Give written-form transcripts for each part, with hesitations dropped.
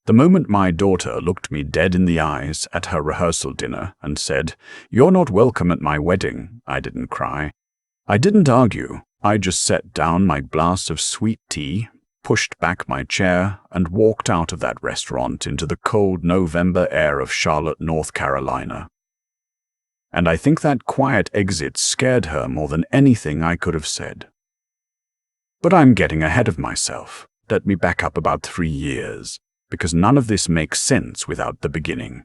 The moment my daughter looked me dead in the eyes at her rehearsal dinner and said, "You're not welcome at my wedding," I didn't cry. I didn't argue. I just set down my glass of sweet tea, pushed back my chair, and walked out of that restaurant into the cold November air of Charlotte, North Carolina. And I think that quiet exit scared her more than anything I could have said. But I'm getting ahead of myself. Let me back up about 3 years, because none of this makes sense without the beginning.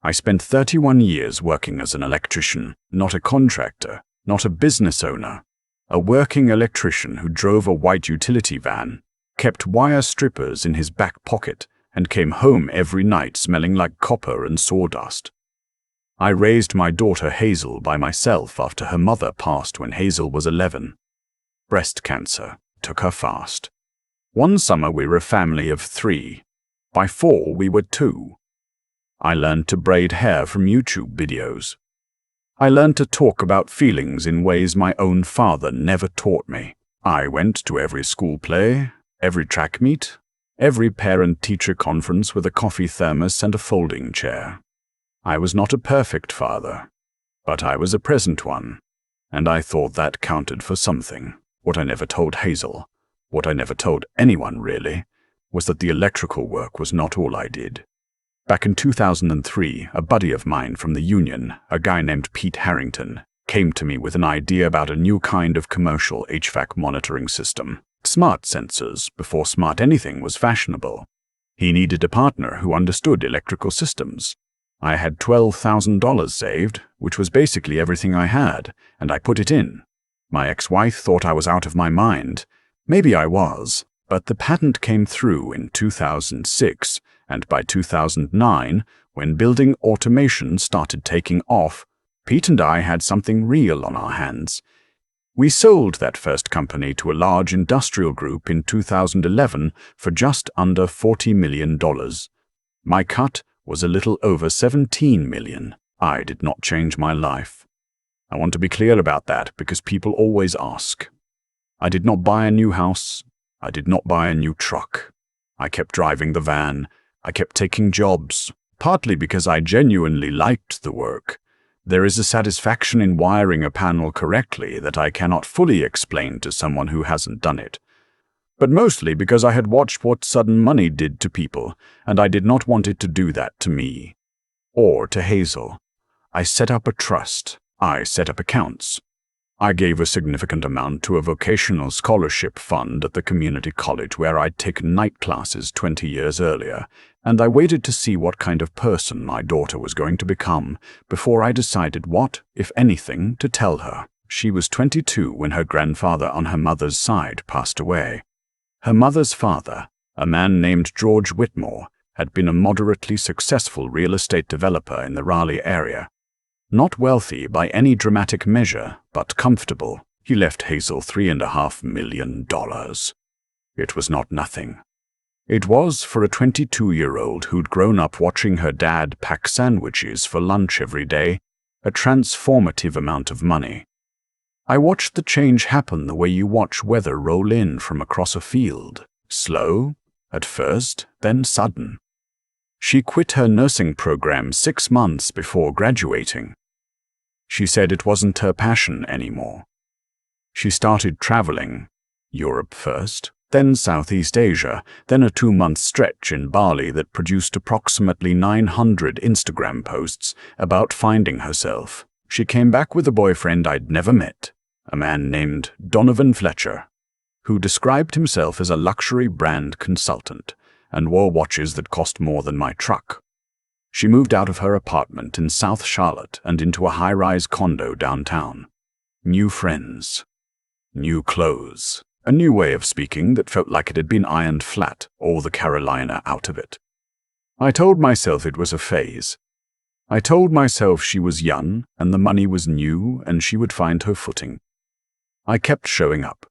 I spent 31 years working as an electrician, not a contractor, not a business owner, a working electrician who drove a white utility van, kept wire strippers in his back pocket, and came home every night smelling like copper and sawdust. I raised my daughter Hazel by myself after her mother passed when Hazel was 11. Breast cancer took her fast. One summer we were a family of 3. By 4 we were 2. I learned to braid hair from YouTube videos. I learned to talk about feelings in ways my own father never taught me. I went to every school play, every track meet, every parent-teacher conference with a coffee thermos and a folding chair. I was not a perfect father, but I was a present one, and I thought that counted for something. What I never told Hazel, what I never told anyone really, was that the electrical work was not all I did. Back in 2003, a buddy of mine from the union, a guy named Pete Harrington, came to me with an idea about a new kind of commercial HVAC monitoring system. Smart sensors, before smart anything was fashionable. He needed a partner who understood electrical systems. I had $12,000 saved, which was basically everything I had, and I put it in. My ex-wife thought I was out of my mind. Maybe I was, but the patent came through in 2006, and by 2009, when building automation started taking off, Pete and I had something real on our hands. We sold that first company to a large industrial group in 2011 for just under $40 million. My cut was a little over $17 million. I did not change my life. I want to be clear about that because people always ask. I did not buy a new house. I did not buy a new truck. I kept driving the van. I kept taking jobs, partly because I genuinely liked the work. There is a satisfaction in wiring a panel correctly that I cannot fully explain to someone who hasn't done it. But mostly because I had watched what sudden money did to people, and I did not want it to do that to me. Or to Hazel. I set up a trust. I set up accounts. I gave a significant amount to a vocational scholarship fund at the community college where I'd taken night classes 20 years earlier, and I waited to see what kind of person my daughter was going to become before I decided what, if anything, to tell her. She was 22 when her grandfather on her mother's side passed away. Her mother's father, a man named George Whitmore, had been a moderately successful real estate developer in the Raleigh area. Not wealthy by any dramatic measure, but comfortable. He left Hazel $3.5 million. It was not nothing. It was for a 22-year-old who'd grown up watching her dad pack sandwiches for lunch every day, a transformative amount of money. I watched the change happen the way you watch weather roll in from across a field. Slow, at first, then sudden. She quit her nursing program 6 months before graduating. She said it wasn't her passion anymore. She started traveling, Europe first, then Southeast Asia, then a 2-month stretch in Bali that produced approximately 900 Instagram posts about finding herself. She came back with a boyfriend I'd never met, a man named Donovan Fletcher, who described himself as a luxury brand consultant and wore watches that cost more than my truck. She moved out of her apartment in South Charlotte and into a high-rise condo downtown. New friends. New clothes. A new way of speaking that felt like it had been ironed flat, all the Carolina out of it. I told myself it was a phase. I told myself she was young and the money was new and she would find her footing. I kept showing up.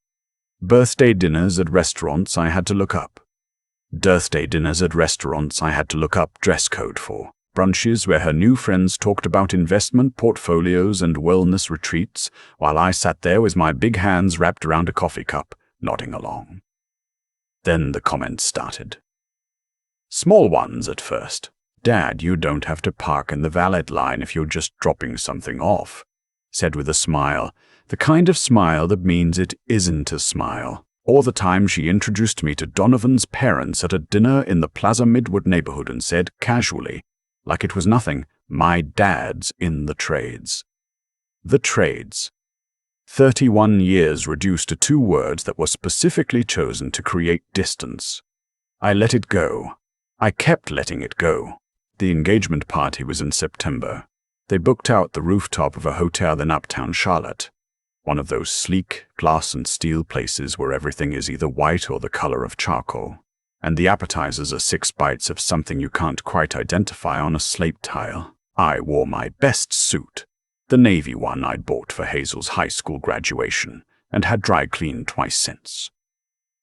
Birthday dinners at restaurants I had to look up. Birthday dinners at restaurants I had to look up dress code for. Brunches where her new friends talked about investment portfolios and wellness retreats, while I sat there with my big hands wrapped around a coffee cup, nodding along. Then the comments started. Small ones at first. Dad, you don't have to park in the valet line if you're just dropping something off, said with a smile, the kind of smile that means it isn't a smile. Or the time she introduced me to Donovan's parents at a dinner in the Plaza Midwood neighborhood and said casually, like it was nothing, "My dad's in the trades." The trades. 31 years reduced to 2 words that were specifically chosen to create distance. I let it go. I kept letting it go. The engagement party was in September. They booked out the rooftop of a hotel in uptown Charlotte. One of those sleek, glass and steel places where everything is either white or the color of charcoal, and the appetizers are 6 bites of something you can't quite identify on a slate tile. I wore my best suit, the navy one I'd bought for Hazel's high school graduation, and had dry cleaned twice since.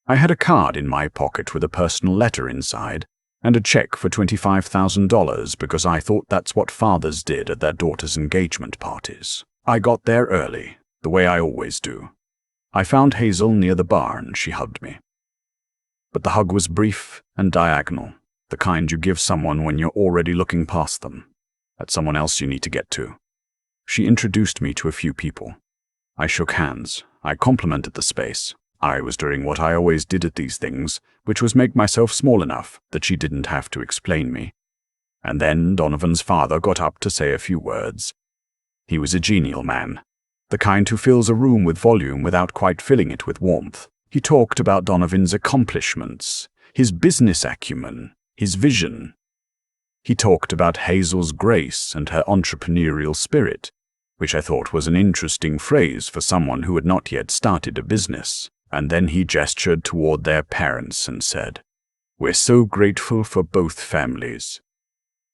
I had a card in my pocket with a personal letter inside, and a check for $25,000 because I thought that's what fathers did at their daughters' engagement parties. I got there early, the way I always do. I found Hazel near the bar and she hugged me. But the hug was brief and diagonal, the kind you give someone when you're already looking past them, at someone else you need to get to. She introduced me to a few people. I shook hands. I complimented the space. I was doing what I always did at these things, which was make myself small enough that she didn't have to explain me. And then Donovan's father got up to say a few words. He was a genial man, the kind who fills a room with volume without quite filling it with warmth. He talked about Donovan's accomplishments, his business acumen, his vision. He talked about Hazel's grace and her entrepreneurial spirit, which I thought was an interesting phrase for someone who had not yet started a business. And then he gestured toward their parents and said, "We're so grateful for both families."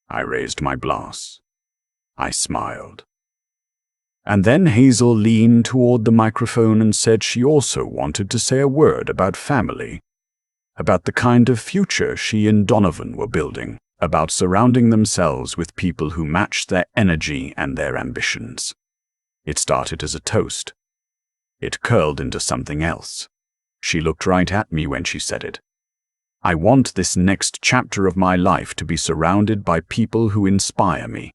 I raised my glass. I smiled. And then Hazel leaned toward the microphone and said she also wanted to say a word about family, about the kind of future she and Donovan were building, about surrounding themselves with people who matched their energy and their ambitions. It started as a toast. It curled into something else. She looked right at me when she said it. I want this next chapter of my life to be surrounded by people who inspire me.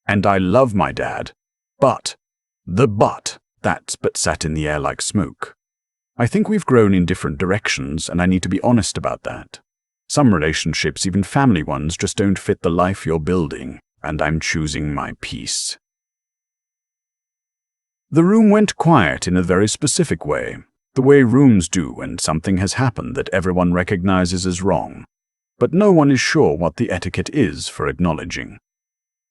And I love my dad. But that sat in the air like smoke. I think we've grown in different directions, and I need to be honest about that. Some relationships, even family ones, just don't fit the life you're building, and I'm choosing my peace. The room went quiet in a very specific way, the way rooms do when something has happened that everyone recognizes as wrong, but no one is sure what the etiquette is for acknowledging.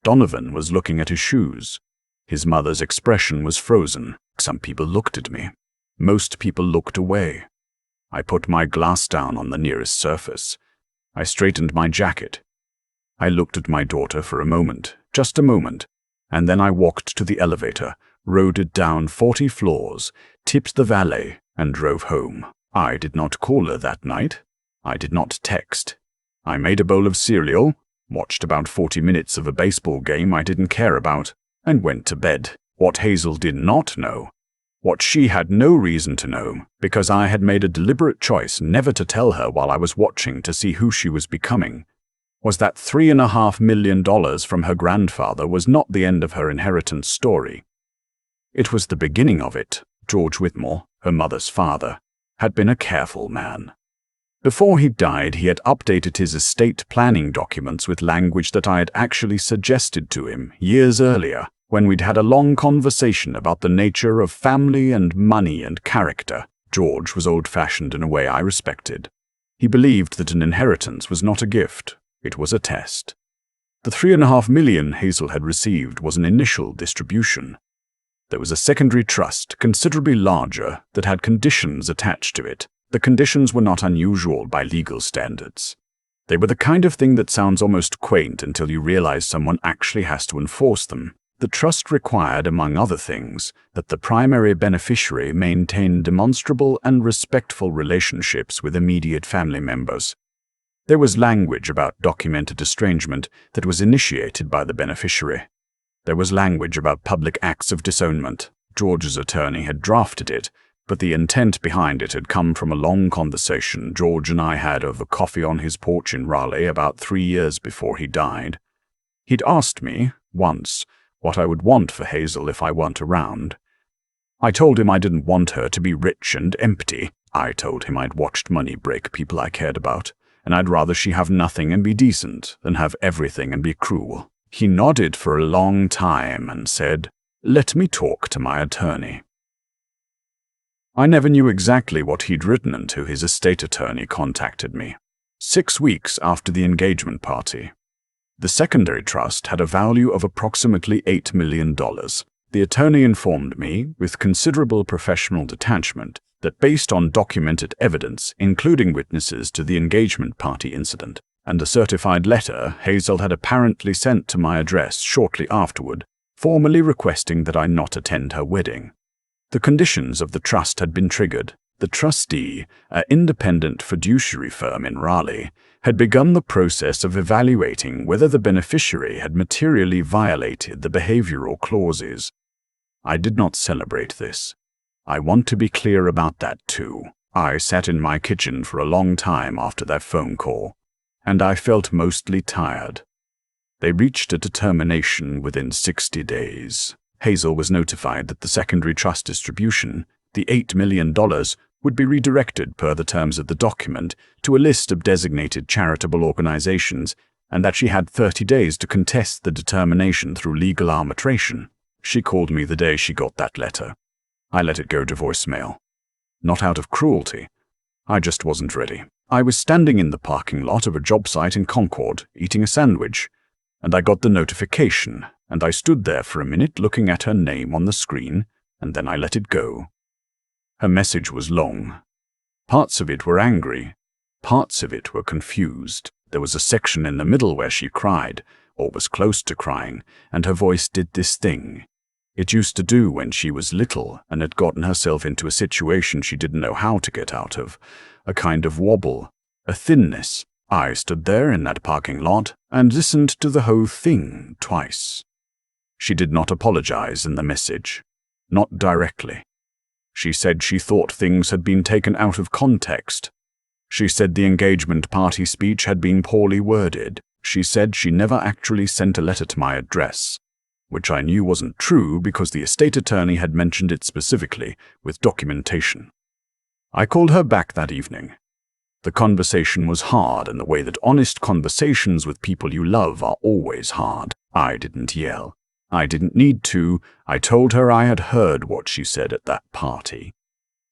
Donovan was looking at his shoes. His mother's expression was frozen. Some people looked at me. Most people looked away. I put my glass down on the nearest surface. I straightened my jacket. I looked at my daughter for a moment, just a moment, and then I walked to the elevator, rode it down 40 floors, tipped the valet, and drove home. I did not call her that night. I did not text. I made a bowl of cereal, watched about 40 minutes of a baseball game I didn't care about, and went to bed. What Hazel did not know, what she had no reason to know, because I had made a deliberate choice never to tell her while I was watching to see who she was becoming, was that $3.5 million from her grandfather was not the end of her inheritance story. It was the beginning of it. George Whitmore, her mother's father, had been a careful man. Before he died, he had updated his estate planning documents with language that I had actually suggested to him years earlier, when we'd had a long conversation about the nature of family and money and character. George was old-fashioned in a way I respected. He believed that an inheritance was not a gift, it was a test. The $3.5 million Hazel had received was an initial distribution. There was a secondary trust, considerably larger, that had conditions attached to it. The conditions were not unusual by legal standards. They were the kind of thing that sounds almost quaint until you realize someone actually has to enforce them. The trust required, among other things, that the primary beneficiary maintain demonstrable and respectful relationships with immediate family members. There was language about documented estrangement that was initiated by the beneficiary. There was language about public acts of disownment. George's attorney had drafted it, but the intent behind it had come from a long conversation George and I had over coffee on his porch in Raleigh about 3 years before he died. He'd asked me, once, what I would want for Hazel if I weren't around. I told him I didn't want her to be rich and empty. I told him I'd watched money break people I cared about, and I'd rather she have nothing and be decent than have everything and be cruel. He nodded for a long time and said, "Let me talk to my attorney." I never knew exactly what he'd written until his estate attorney contacted me, 6 weeks after the engagement party. The secondary trust had a value of approximately $8 million. The attorney informed me, with considerable professional detachment, that based on documented evidence, including witnesses to the engagement party incident, and a certified letter Hazel had apparently sent to my address shortly afterward, formally requesting that I not attend her wedding. The conditions of the trust had been triggered. The trustee, an independent fiduciary firm in Raleigh, had begun the process of evaluating whether the beneficiary had materially violated the behavioral clauses. I did not celebrate this. I want to be clear about that too. I sat in my kitchen for a long time after that phone call, and I felt mostly tired. They reached a determination within 60 days. Hazel was notified that the secondary trust distribution, the $8 million, would be redirected per the terms of the document to a list of designated charitable organizations, and that she had 30 days to contest the determination through legal arbitration. She called me the day she got that letter. I let it go to voicemail. Not out of cruelty. I just wasn't ready. I was standing in the parking lot of a job site in Concord, eating a sandwich, and I got the notification, and I stood there for a minute looking at her name on the screen, and then I let it go. Her message was long. Parts of it were angry. Parts of it were confused. There was a section in the middle where she cried, or was close to crying, and her voice did this thing it used to do when she was little and had gotten herself into a situation she didn't know how to get out of, a kind of wobble, a thinness. I stood there in that parking lot and listened to the whole thing twice. She did not apologize in the message, not directly. She said she thought things had been taken out of context. She said the engagement party speech had been poorly worded. She said she never actually sent a letter to my address, which I knew wasn't true because the estate attorney had mentioned it specifically with documentation. I called her back that evening. The conversation was hard in the way that honest conversations with people you love are always hard. I didn't yell. I didn't need to. I told her I had heard what she said at that party.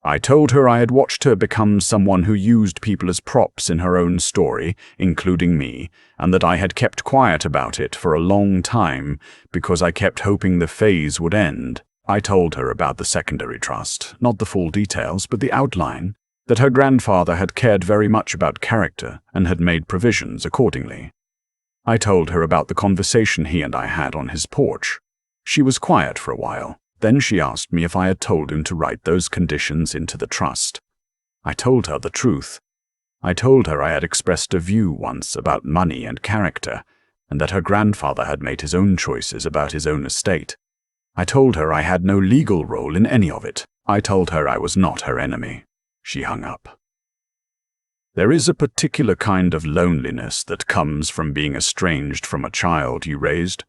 I told her I had watched her become someone who used people as props in her own story, including me, and that I had kept quiet about it for a long time because I kept hoping the phase would end. I told her about the secondary trust, not the full details, but the outline, that her grandfather had cared very much about character and had made provisions accordingly. I told her about the conversation he and I had on his porch. She was quiet for a while. Then she asked me if I had told him to write those conditions into the trust. I told her the truth. I told her I had expressed a view once about money and character, and that her grandfather had made his own choices about his own estate. I told her I had no legal role in any of it. I told her I was not her enemy. She hung up. There is a particular kind of loneliness that comes from being estranged from a child you raised.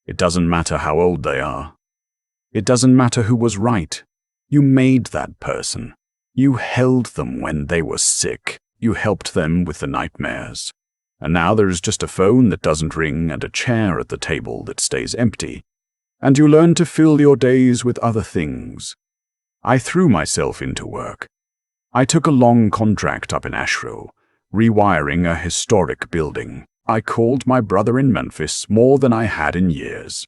It doesn't matter how old they are. It doesn't matter who was right. You made that person. You held them when they were sick. You helped them with the nightmares. And now there is just a phone that doesn't ring and a chair at the table that stays empty. And you learn to fill your days with other things. I threw myself into work. I took a long contract up in Asheville, rewiring a historic building. I called my brother in Memphis more than I had in years.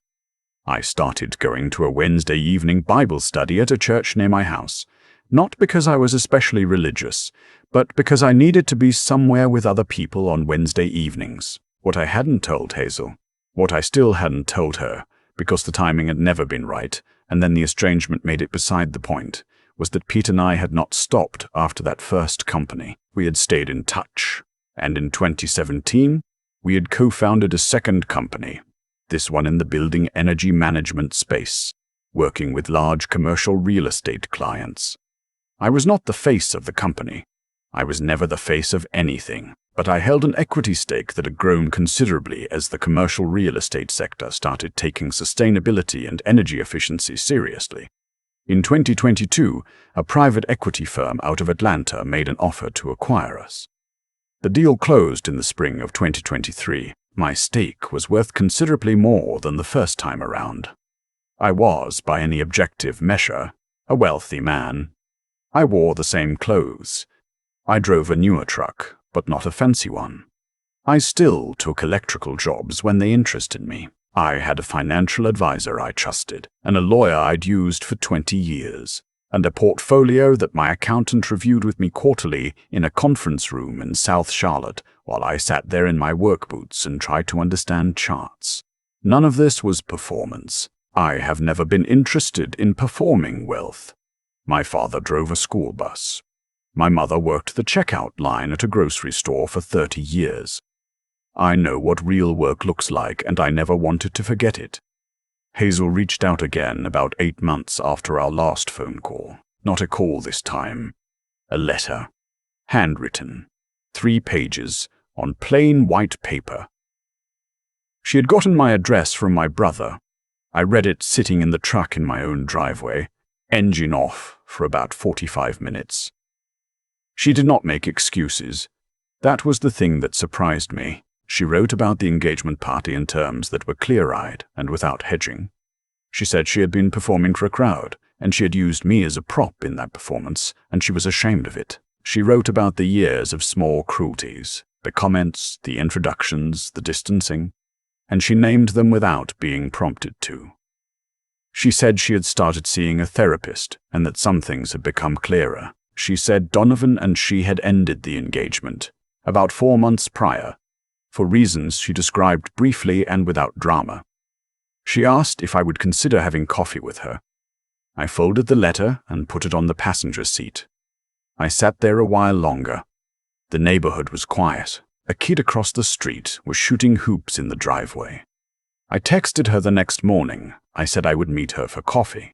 I started going to a Wednesday evening Bible study at a church near my house, not because I was especially religious, but because I needed to be somewhere with other people on Wednesday evenings. What I hadn't told Hazel, what I still hadn't told her, because the timing had never been right, and then the estrangement made it beside the point, was that Pete and I had not stopped after that first company. We had stayed in touch, and in 2017, we had co-founded a second company, this one in the building energy management space, working with large commercial real estate clients. I was not the face of the company. I was never the face of anything, but I held an equity stake that had grown considerably as the commercial real estate sector started taking sustainability and energy efficiency seriously. In 2022, a private equity firm out of Atlanta made an offer to acquire us. The deal closed in the spring of 2023. My stake was worth considerably more than the first time around. I was, by any objective measure, a wealthy man. I wore the same clothes. I drove a newer truck, but not a fancy one. I still took electrical jobs when they interested me. I had a financial advisor I trusted, and a lawyer I'd used for 20 years, and a portfolio that my accountant reviewed with me quarterly in a conference room in South Charlotte while I sat there in my work boots and tried to understand charts. None of this was performance. I have never been interested in performing wealth. My father drove a school bus. My mother worked the checkout line at a grocery store for 30 years. I know what real work looks like, and I never wanted to forget it. Hazel reached out again about 8 months after our last phone call. Not a call this time. A letter. Handwritten. 3 pages, on plain white paper. She had gotten my address from my brother. I read it sitting in the truck in my own driveway, engine off for about 45 minutes. She did not make excuses. That was the thing that surprised me. She wrote about the engagement party in terms that were clear-eyed and without hedging. She said she had been performing for a crowd, and she had used me as a prop in that performance, and she was ashamed of it. She wrote about the years of small cruelties, the comments, the introductions, the distancing, and she named them without being prompted to. She said she had started seeing a therapist and that some things had become clearer. She said Donovan and she had ended the engagement, about 4 months prior, for reasons she described briefly and without drama. She asked if I would consider having coffee with her. I folded the letter and put it on the passenger seat. I sat there a while longer. The neighborhood was quiet. A kid across the street was shooting hoops in the driveway. I texted her the next morning. I said I would meet her for coffee.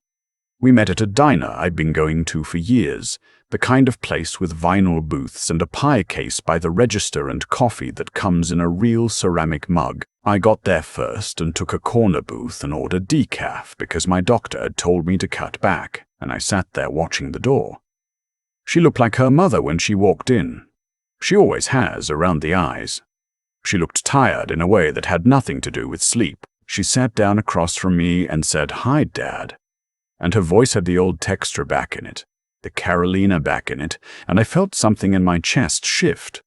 We met at a diner I'd been going to for years, the kind of place with vinyl booths and a pie case by the register and coffee that comes in a real ceramic mug. I got there first and took a corner booth and ordered decaf because my doctor had told me to cut back, and I sat there watching the door. She looked like her mother when she walked in. She always has, around the eyes. She looked tired in a way that had nothing to do with sleep. She sat down across from me and said, "Hi, Dad." And her voice had the old texture back in it, the Carolina back in it, and I felt something in my chest shift.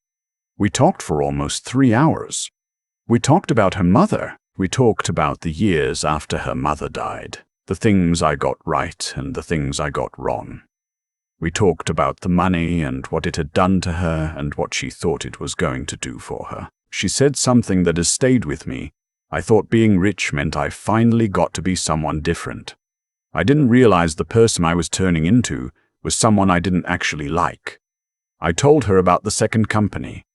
We talked for almost 3 hours. We talked about her mother. We talked about the years after her mother died, the things I got right and the things I got wrong. We talked about the money and what it had done to her and what she thought it was going to do for her. She said something that has stayed with me. I thought being rich meant I finally got to be someone different. I didn't realize the person I was turning into was someone I didn't actually like. I told her about the second company,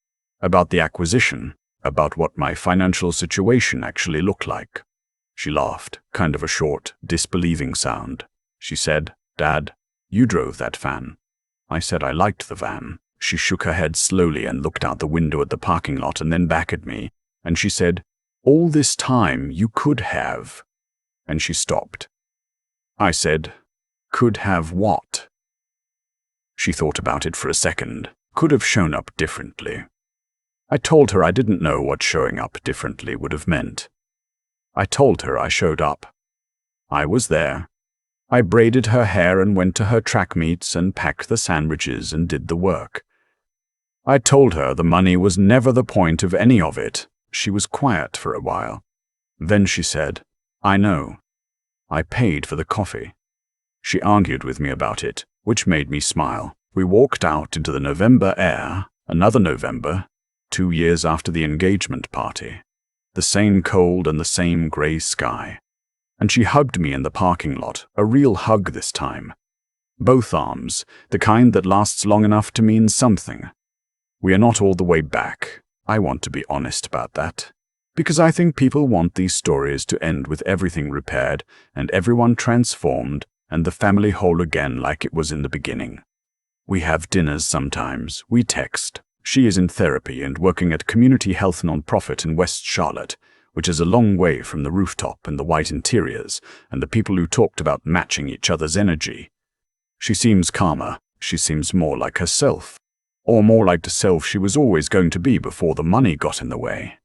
about the acquisition, about what my financial situation actually looked like. She laughed, kind of a short, disbelieving sound. She said, "Dad, you drove that van." I said I liked the van. She shook her head slowly and looked out the window at the parking lot and then back at me, and she said, "All this time you could have." And she stopped. I said, "Could have what?" She thought about it for a second. Could have shown up differently. I told her I didn't know what showing up differently would have meant. I told her I showed up. I was there. I braided her hair and went to her track meets and packed the sandwiches and did the work. I told her the money was never the point of any of it. She was quiet for a while. Then she said, "I know. I paid for the coffee." She argued with me about it, which made me smile. We walked out into the November air, another November, 2 years after the engagement party. The same cold and the same gray sky. And she hugged me in the parking lot, a real hug this time. Both arms, the kind that lasts long enough to mean something. We are not all the way back. I want to be honest about that. Because I think people want these stories to end with everything repaired and everyone transformed and the family whole again like it was in the beginning. We have dinners sometimes. We text. She is in therapy and working at a community health nonprofit in West Charlotte, which is a long way from the rooftop and the white interiors and the people who talked about matching each other's energy. She seems calmer. She seems more like herself, or more like the self she was always going to be before the money got in the way.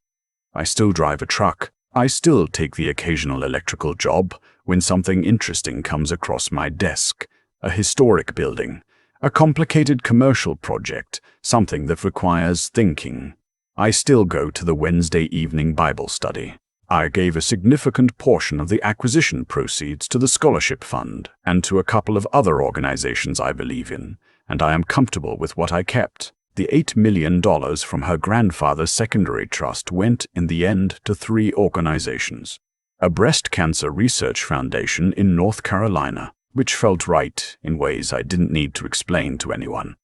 I still drive a truck. I still take the occasional electrical job when something interesting comes across my desk, a historic building, a complicated commercial project, something that requires thinking. I still go to the Wednesday evening Bible study. I gave a significant portion of the acquisition proceeds to the scholarship fund and to a couple of other organizations I believe in, and I am comfortable with what I kept. The $8 million from her grandfather's secondary trust went in the end to 3 organizations. A breast cancer research foundation in North Carolina, which felt right in ways I didn't need to explain to anyone.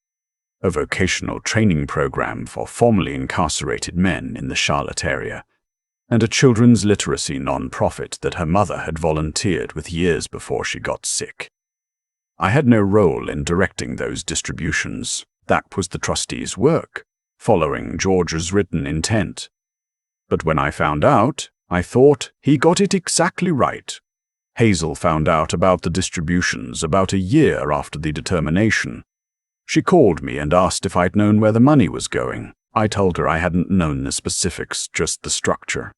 A vocational training program for formerly incarcerated men in the Charlotte area, and a children's literacy nonprofit that her mother had volunteered with years before she got sick. I had no role in directing those distributions. That was the trustee's work, following George's written intent. But when I found out, I thought he got it exactly right. Hazel found out about the distributions about a year after the determination. She called me and asked if I'd known where the money was going. I told her I hadn't known the specifics, just the structure.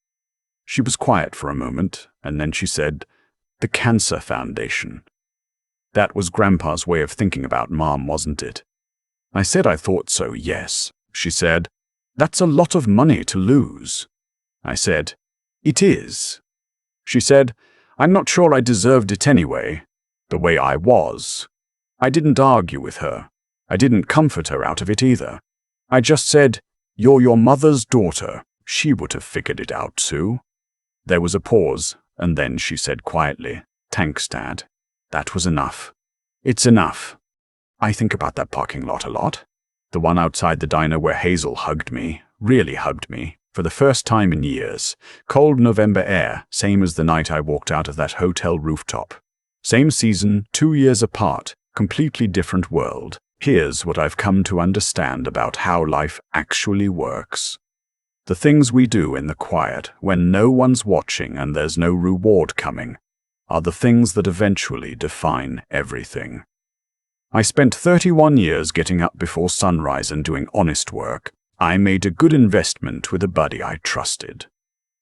She was quiet for a moment, and then she said, "The Cancer Foundation." That was Grandpa's way of thinking about Mom, wasn't it? I said I thought so, yes. She said, "That's a lot of money to lose." I said, "It is." She said, "I'm not sure I deserved it anyway, the way I was." I didn't argue with her. I didn't comfort her out of it either. I just said, "You're your mother's daughter. She would have figured it out, Sue." There was a pause, and then she said quietly, "Thanks, Dad." That was enough. It's enough. I think about that parking lot a lot. The one outside the diner where Hazel hugged me, really hugged me, for the first time in years. Cold November air, same as the night I walked out of that hotel rooftop. Same season, 2 years apart, completely different world. Here's what I've come to understand about how life actually works. The things we do in the quiet, when no one's watching and there's no reward coming, are the things that eventually define everything. I spent 31 years getting up before sunrise and doing honest work. I made a good investment with a buddy I trusted.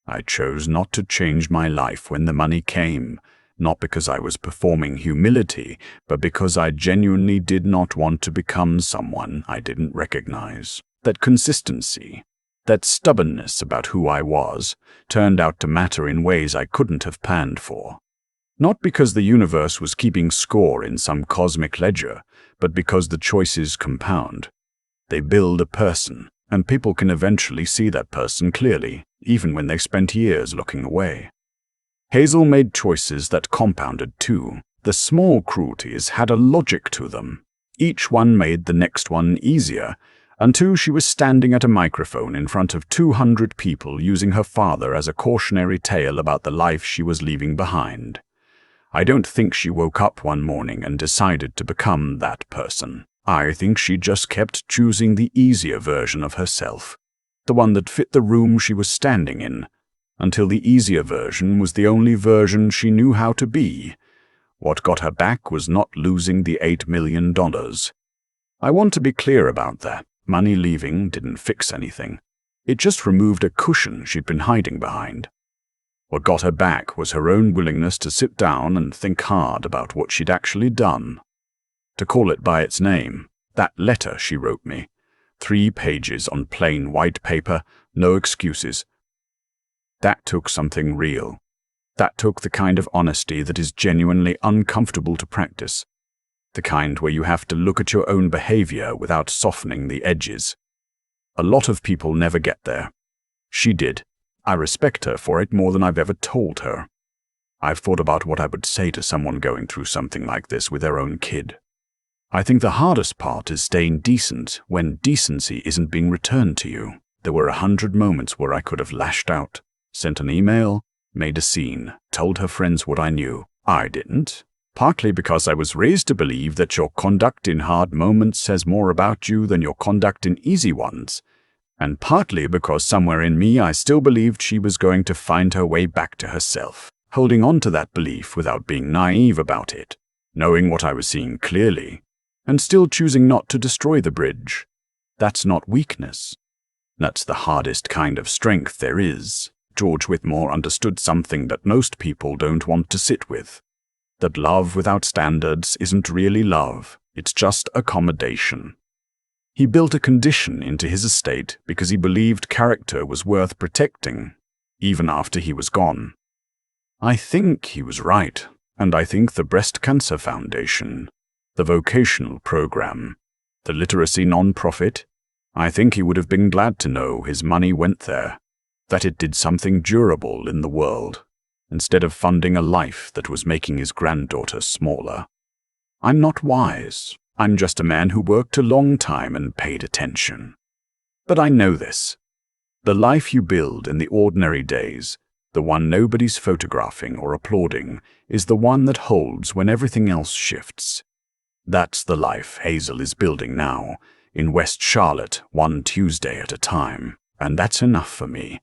I chose not to change my life when the money came, not because I was performing humility, but because I genuinely did not want to become someone I didn't recognize. That consistency, that stubbornness about who I was, turned out to matter in ways I couldn't have planned for. Not because the universe was keeping score in some cosmic ledger, but because the choices compound. They build a person, and people can eventually see that person clearly, even when they spent years looking away. Hazel made choices that compounded too. The small cruelties had a logic to them. Each one made the next one easier, until she was standing at a microphone in front of 200 people using her father as a cautionary tale about the life she was leaving behind. I don't think she woke up one morning and decided to become that person. I think she just kept choosing the easier version of herself, the one that fit the room she was standing in, until the easier version was the only version she knew how to be. What got her back was not losing the $8 million. I want to be clear about that. Money leaving didn't fix anything. It just removed a cushion she'd been hiding behind. What got her back was her own willingness to sit down and think hard about what she'd actually done. To call it by its name, that letter she wrote me. 3 pages on plain white paper, no excuses. That took something real. That took the kind of honesty that is genuinely uncomfortable to practice. The kind where you have to look at your own behavior without softening the edges. A lot of people never get there. She did. I respect her for it more than I've ever told her. I've thought about what I would say to someone going through something like this with their own kid. I think the hardest part is staying decent when decency isn't being returned to you. There were 100 moments where I could have lashed out, sent an email, made a scene, told her friends what I knew. I didn't. partly because I was raised to believe that your conduct in hard moments says more about you than your conduct in easy ones, and partly because somewhere in me I still believed she was going to find her way back to herself, holding on to that belief without being naive about it, knowing what I was seeing clearly, and still choosing not to destroy the bridge. That's not weakness. That's the hardest kind of strength there is. George Whitmore understood something that most people don't want to sit with. That love without standards isn't really love, it's just accommodation. He built a condition into his estate because he believed character was worth protecting, even after he was gone. I think he was right, and I think the Breast Cancer Foundation, the vocational program, the literacy non-profit, I think he would have been glad to know his money went there, that it did something durable in the world, instead of funding a life that was making his granddaughter smaller. I'm not wise. I'm just a man who worked a long time and paid attention. But I know this. The life you build in the ordinary days, the one nobody's photographing or applauding, is the one that holds when everything else shifts. That's the life Hazel is building now, in West Charlotte, one Tuesday at a time, and that's enough for me.